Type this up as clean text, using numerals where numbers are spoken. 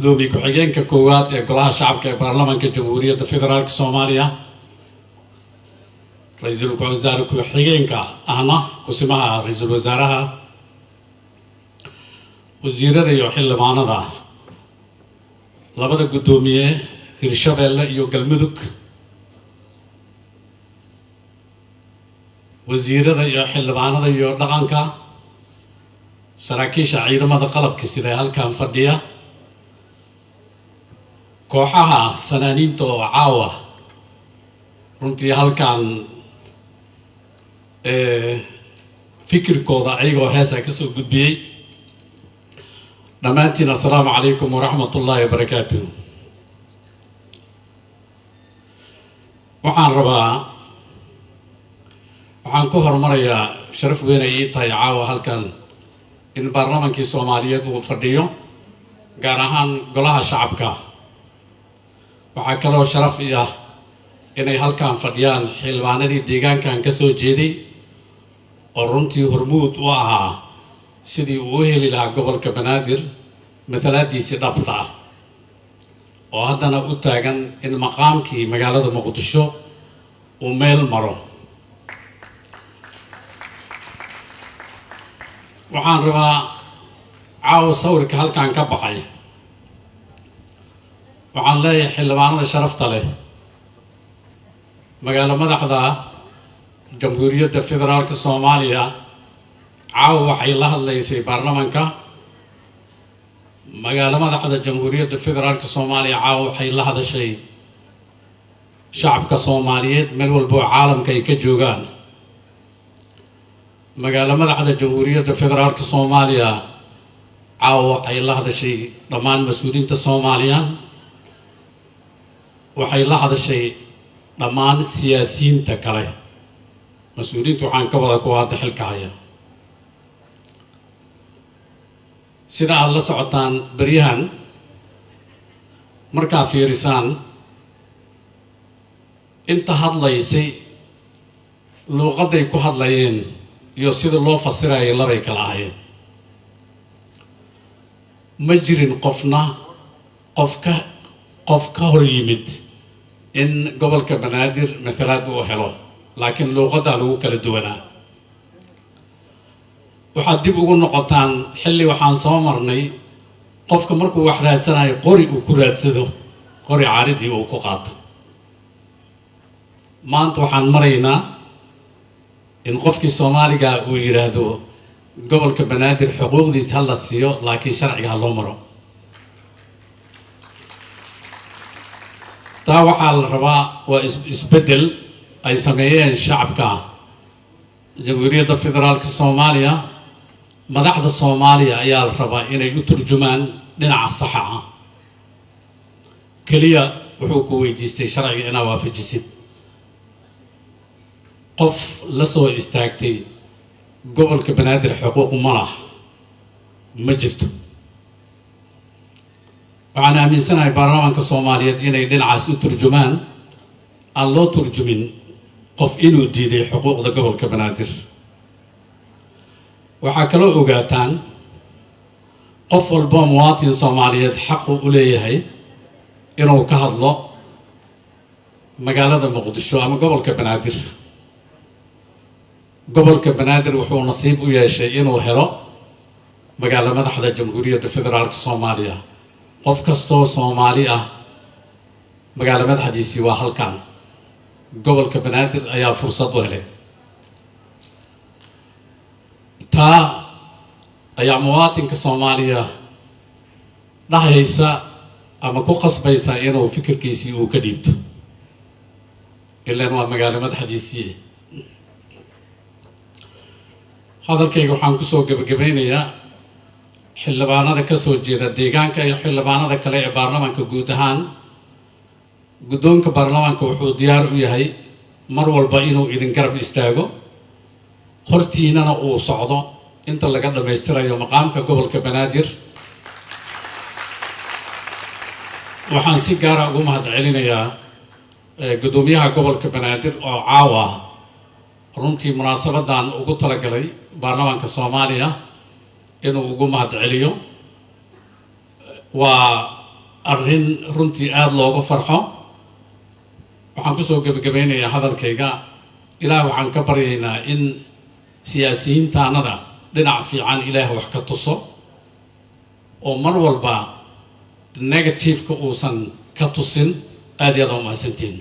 gudoomiye ku-xigeenka koowaad ee golaha shacabka ee baarlamaanka jamhuuriyadda federaalka Soomaaliya ra'iisul wasaare ku-xigeenka ahna kusimaha ra'iisul wasaaraha wasiirada iyo xildhibaanada labada gudoomiye Hirshabeelle iyo Galmudug wasiirada iyo xildhibaanada iyo dhaqanka saraakiisha ciidamada qalabka sida halkan fadhiya kooxaha fanaaniinta oo caawa runtii halkan fikirkooda ayagoo heesa ka soo gudbiyey dhammaantiin assalaamu calaykum waraxmatullaahi wabarakaatuh. waxaan ku hormarayaa sharaf weyn ay ii tahay caawa halkan in baarlamaankii Soomaaliyeed uu fadhiyo gaar ahaan golaha shacabka. waxaa kaloo sharaf ii ah inay halkan fadhiyaan xildhibaanadii deegaankan ka soo jeeday oo runtii hormuud u ahaa sidii uu u heli lahaa gobolka Banaadir matalaadiisii dhabta ah oo haddana u taagan in maqaamkii magaalada Muqdisho uu meel maro. waxaan rabaa caawa sawirka halkan ka baxay waxaan leeyahay xildhibaanada sharafta leh magaalo madaxda jamhuuriyadda federaalka Soomaaliya caawa waxay la hadlaysay baarlamaanka. magaalo madaxda jamhuuriyadda federaalka Soomaaliya caawa waxay la hadashay shacabka Soomaaliyeed meel walba oo caalamka ay ka joogaan. magaalo madaxda jamhuuriyadda federaalka Soomaaliya caawa waxay la hadashay dhammaan mas'uuliyiinta Soomaaliyeed waxay la hadashay dhammaan siyaasiyiinta kale. mas'uuliyiinta waxaan ka wada kuwa hadda xilka haya sida aad la socotaan baryahan markaa fiirisaan inta hadlaysay luuqaday ku hadlayeen iyo sida loo fasirayay labay kala ahaayeen. ma jirin qof ka hor yimid in gobolka Banaadir matalaad uu helo laakiin luuqadda lagu kala duwanaa. waxaad dib ugu noqotaan xilli waxaan soo marnay qofka markuu wax raadsanayo qori uu ku raadsado qori caaridii uu ku qaato. maanta waxaan maraynaa in qofkii Soomaaliga uu yiraahdo gobolka Banaadir xuquuqdiisa la siiyo laakiin sharciga ha loo maro. taa waxaa la rabaa waa isbedel ay sameeyeen shacabka jamhuuriyadda federaalka Soomaaliya. madaxda Soomaaliya ayaa la rabaa inay u turjumaan dhinaca saxa ah. kaliya wuxuu ku weydiistay sharciga inaa waafajisid. qof la soo istaagtay gobolka Banaadir xuquuq ma laha ma jirto. waxaan aaminsanahay baarlamaanka Soomaaliyeed inay dhinacaas u turjumaan aan loo turjumin qof inuu diiday xuquuqda gobolka Banaadir. waxaa kaloo ogaataan qof walba muwaadin Soomaaliyeed xaq u leeyahay inuu ka hadlo magaalada Muqdisho ama gobolka Banaadir. gobolka Banaadir wuxuu nasiib u yeeshay inuu helo magaalo madaxda jamhuuriyadda federaalka Soomaaliya. qof kastoo Soomaali ah magaalo madaxdiisii waa halkan. gobolka Banaadir ayaa fursad u helay. taa ayaa muwaadinka Soomaaliya dhahaysa ama ku qasbaysa inuu fikirkiisii uu ka dhiibto ilaan waa magaalo madaxdiisii. hadalkayga waxaan kusoo gabagabeynayaa xildhibaanada ka soo jeeda deegaanka iyo xildhibaanada kale ee baarlamaanka guud ahaan. guddoonka baarlamaanka wuxuu diyaar u yahay mar walba inuu idin garab istaago hortiinana uu socdo inta laga dhammaystirayo maqaamka gobolka Banaadir. waxaan si gaar ah ugu mahadcelinayaa gudoomiyaha gobolka Banaadir oo caawa runtii munaasabadan ugu talagalay baarlamaanka Soomaaliya inuu ugu mahadceliyo. waa arrin runtii aad looga farxo waxaan kusoo gabagabeynayaa hadalkayga ilaah waxaan ka baryaynaa in siyaasiyiintaanada dhinac fiican ilaah wax ka tuso oo mar walba negative-ka uusan ka tusin aad iyo aad u mahadsantiin